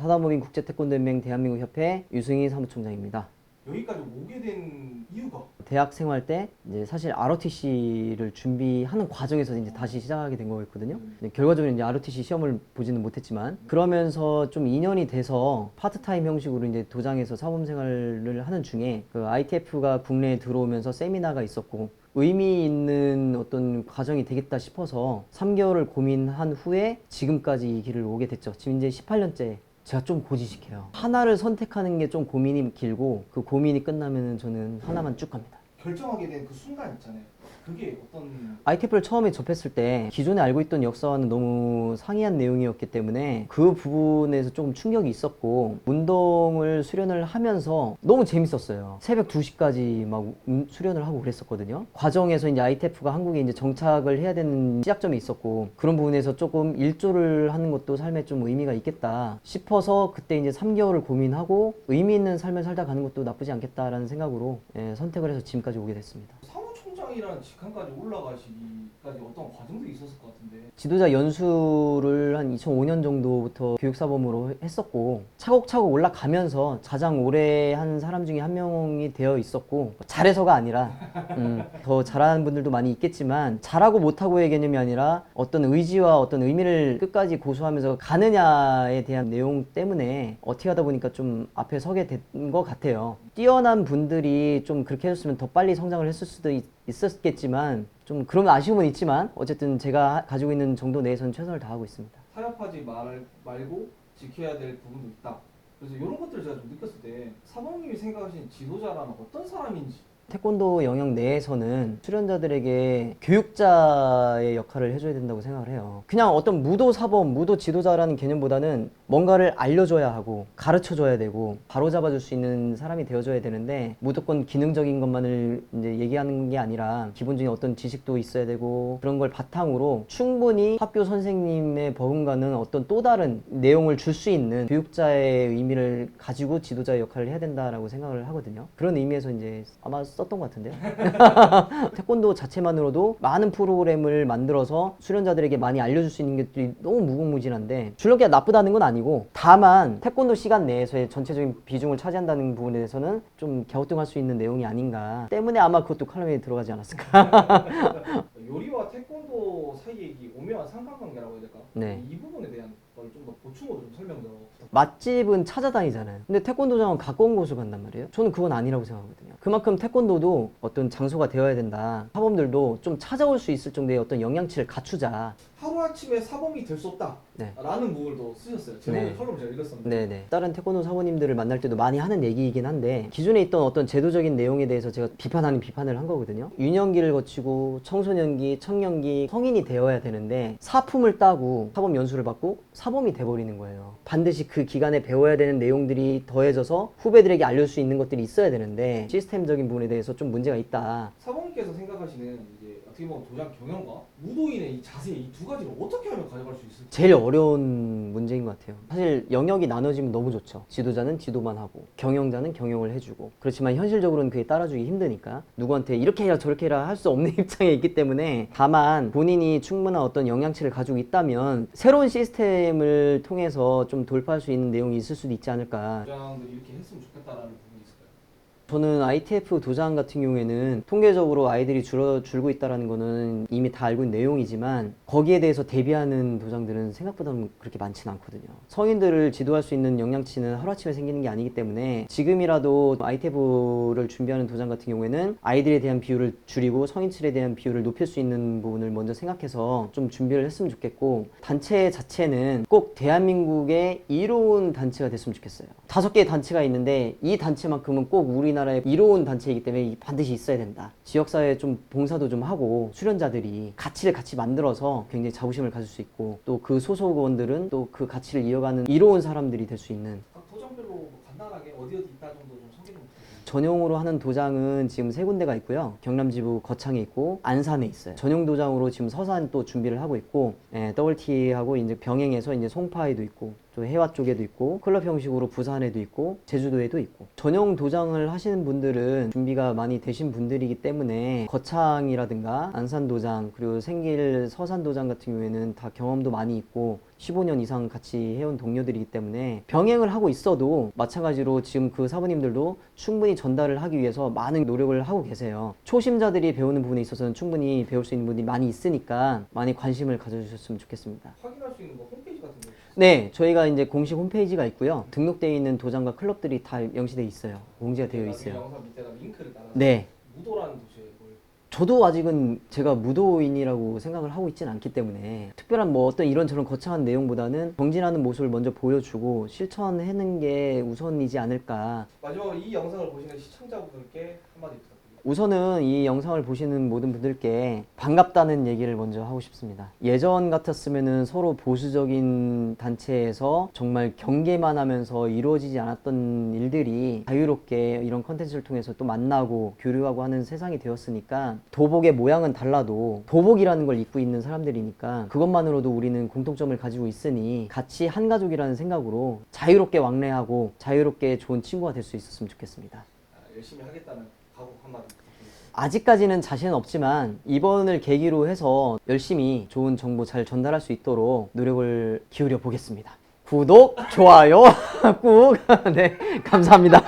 사단법인 국제태권도연맹 대한민국 협회 유승희 사무총장입니다. 여기까지 오게 된 이유가? 대학 생활 때 이제 사실 ROTC를 준비하는 과정에서 이제 다시 시작하게 된 거였거든요. 결과적으로 이제 ROTC 시험을 보지는 못했지만 그러면서 좀 인연이 돼서 파트타임 형식으로 이제 도장에서 사범 생활을 하는 중에 그 ITF가 국내에 들어오면서 세미나가 있었고 의미 있는 어떤 과정이 되겠다 싶어서 3개월을 고민한 후에 지금까지 이 길을 오게 됐죠. 지금 이제 18년째. 제가 좀 고지식해요. 하나를 선택하는 게 좀 고민이 길고 그 고민이 끝나면 저는 하나만 쭉 갑니다. 결정하게 된 그 순간 있잖아요. 그게 어떤... ITF를 처음에 접했을 때 기존에 알고 있던 역사와는 너무 상이한 내용이었기 때문에 그 부분에서 조금 충격이 있었고 운동을 수련을 하면서 너무 재밌었어요. 새벽 2시까지 막 수련을 하고 그랬었거든요. 과정에서 이제 ITF가 한국에 이제 정착을 해야 되는 시작점이 있었고 그런 부분에서 조금 일조를 하는 것도 삶에 좀 의미가 있겠다 싶어서 그때 이제 3개월을 고민하고 의미 있는 삶을 살다 가는 것도 나쁘지 않겠다라는 생각으로 선택을 해서 지금까지 오게 됐습니다. 사무총장이라는 직함까지 올라가시기까지 어떤 과정들이 있었을 것 같은데. 지도자 연수를 한 2005년 정도부터 교육사범으로 했었고 차곡차곡 올라가면서 가장 오래 한 사람 중에 한 명이 되어 있었고 잘해서가 아니라 더 잘하는 분들도 많이 있겠지만 잘하고 못하고의 개념이 아니라 어떤 의지와 어떤 의미를 끝까지 고수하면서 가느냐에 대한 내용 때문에 어떻게 하다 보니까 좀 앞에 서게 된 것 같아요. 뛰어난 분들이 좀 그렇게 해줬으면 더 빨리 성장을 했을 수도 있었겠지만 좀 그런 아쉬움은 있지만 어쨌든 제가 가지고 있는 정도 내에서는 최선을 다하고 있습니다. 타협하지 말고 지켜야 될 부분도 있다. 그래서 이런 것들을 제가 좀 느꼈을 때 사범님이 생각하시는 지도자라는 어떤 사람인지. 태권도 영역 내에서는 수련자들에게 교육자의 역할을 해줘야 된다고 생각을 해요. 그냥 어떤 무도 사범, 무도 지도자라는 개념보다는 뭔가를 알려줘야 하고 가르쳐줘야 되고 바로잡아줄 수 있는 사람이 되어줘야 되는데 무조건 기능적인 것만을 이제 얘기하는 게 아니라 기본적인 어떤 지식도 있어야 되고 그런 걸 바탕으로 충분히 학교 선생님의 버금가는 어떤 또 다른 내용을 줄 수 있는 교육자의 의미를 가지고 지도자의 역할을 해야 된다라고 생각을 하거든요. 그런 의미에서 이제 아마 썼던 것 같은데요. 태권도 자체만으로도 많은 프로그램을 만들어서 수련자들에게 많이 알려줄 수 있는 것들이 너무 무궁무진한데 줄넘기가 나쁘다는 건 아니고 다만 태권도 시간 내에서의 전체적인 비중을 차지한다는 부분에 대해서는 좀 갸우뚱할 수 있는 내용이 아닌가 때문에 아마 그것도 칼럼에 들어가지 않았을까. 요리와 태권도 사이의 이 오묘한 상관관계라고 해야 될까? 네. 이 부분에 대한 걸 좀 더 보충으로 좀 설명 좀 부탁드립니다. 맛집은 찾아다니잖아요. 근데 태권도장은 가까운 곳을 간단 말이에요. 저는 그건 아니라고 생각하거든요. 그만큼 태권도도 어떤 장소가 되어야 된다. 사범들도 좀 찾아올 수 있을 정도의 어떤 영양치를 갖추자. 하루아침에 사범이 될 수 없다 네. 라는 부분도 쓰셨어요. 제목의 네. 칼럼 제가 읽었었는데. 네네. 다른 태권도 사모님들을 만날 때도 많이 하는 얘기이긴 한데 기존에 있던 어떤 제도적인 내용에 대해서 제가 비판하는 비판을 한 거거든요. 유년기를 거치고 청소년기, 청년기, 성인이 되어야 되는데 사품을 따고 사범 연수를 받고 사범이 돼버리는 거예요. 반드시 그 기간에 배워야 되는 내용들이 더해져서 후배들에게 알릴 수 있는 것들이 있어야 되는데 시스템적인 부분에 대해서 좀 문제가 있다. 사범님께서 생각하시는 이제 어떻게 보면 도장 경영과 무도인의 이 자세 이 두 가지를 어떻게 하면 가져갈 수 있을지. 제일 어려운 문제인 것 같아요. 사실 영역이 나눠지면 너무 좋죠. 지도자는 지도만 하고 경영자는 경영을 해주고 그렇지만 현실적으로는 그게 따라주기 힘드니까 누구한테 이렇게 해라 저렇게 해라 할 수 없는 입장에 있기 때문에 다만 본인이 충분한 어떤 영향치를 가지고 있다면 새로운 시스템을 통해서 좀 돌파할 수 있는 내용이 있을 수도 있지 않을까. 도장들이 이렇게 했으면 좋겠다라는 부분이 있을까요? 저는 ITF 도장 같은 경우에는 통계적으로 아이들이 줄고 있다는 거는 이미 다 알고 있는 내용이지만 거기에 대해서 대비하는 도장들은 생각보다는 그렇게 많지는 않거든요. 성인들을 지도할 수 있는 역량치는 하루아침에 생기는 게 아니기 때문에 지금이라도 ITF를 준비하는 도장 같은 경우에는 아이들에 대한 비율을 줄이고 성인들에 대한 비율을 높일 수 있는 부분을 먼저 생각해서 좀 준비를 했으면 좋겠고 단체 자체는 꼭 대한민국의 이로운 단체가 됐으면 좋겠어요. 5개의 단체가 있는데 이 단체만큼은 꼭 우리나라의 이로운 단체이기 때문에 반드시 있어야 된다. 지역사회에 좀 봉사도 좀 하고 수련자들이 가치를 같이 만들어서 굉장히 자부심을 가질 수 있고 또 그 소속원들은 또 그 가치를 이어가는 이로운 사람들이 될 수 있는 각 도장별로 뭐 간단하게 어디 있다 정도 좀 소개 좀 부탁드립니다. 전용으로 하는 도장은 지금 3군데가 있고요. 경남지부 거창에 있고 안산에 있어요. 전용 도장으로 지금 서산 또 준비를 하고 있고 WT하고 이제 병행해서 이제 송파에도 있고 또 해화 쪽에도 있고 클럽 형식으로 부산에도 있고 제주도에도 있고 전용 도장을 하시는 분들은 준비가 많이 되신 분들이기 때문에 거창이라든가 안산 도장 그리고 생길 서산 도장 같은 경우에는 다 경험도 많이 있고 15년 이상 같이 해온 동료들이기 때문에 병행을 하고 있어도 마찬가지로 지금 그 사부님들도 충분히 전달을 하기 위해서 많은 노력을 하고 계세요. 초심자들이 배우는 부분에 있어서는 충분히 배울 수 있는 부분이 많이 있으니까 많이 관심을 가져주셨으면 좋겠습니다. 확인할 수 있는 뭐 홈페이지 같은 거. 네, 저희가 이제 공식 홈페이지가 있고요. 등록되어 있는 도장과 클럽들이 다 명시되어 있어요. 공지가 되어 있어요. 영상 밑에다 링크를 달아서. 네. 무도라는 도시에 뭘. 저도 아직은 제가 무도인이라고 생각을 하고 있지는 않기 때문에 특별한 뭐 어떤 이런저런 거창한 내용보다는 정진하는 모습을 먼저 보여주고 실천하는 게 우선이지 않을까. 마지막으로 이 영상을 보시는 시청자분들께 한마디 부탁드립니다. 우선은 이 영상을 보시는 모든 분들께 반갑다는 얘기를 먼저 하고 싶습니다. 예전 같았으면은 서로 보수적인 단체에서 정말 경계만 하면서 이루어지지 않았던 일들이 자유롭게 이런 컨텐츠를 통해서 또 만나고 교류하고 하는 세상이 되었으니까 도복의 모양은 달라도 도복이라는 걸 입고 있는 사람들이니까 그것만으로도 우리는 공통점을 가지고 있으니 같이 한 가족이라는 생각으로 자유롭게 왕래하고 자유롭게 좋은 친구가 될 수 있었으면 좋겠습니다. 열심히 하겠다는 각오 한마디 부탁드립니다. 아직까지는 자신은 없지만 이번을 계기로 해서 열심히 좋은 정보 잘 전달할 수 있도록 노력을 기울여 보겠습니다. 구독, 좋아요 꾹. 네, 감사합니다.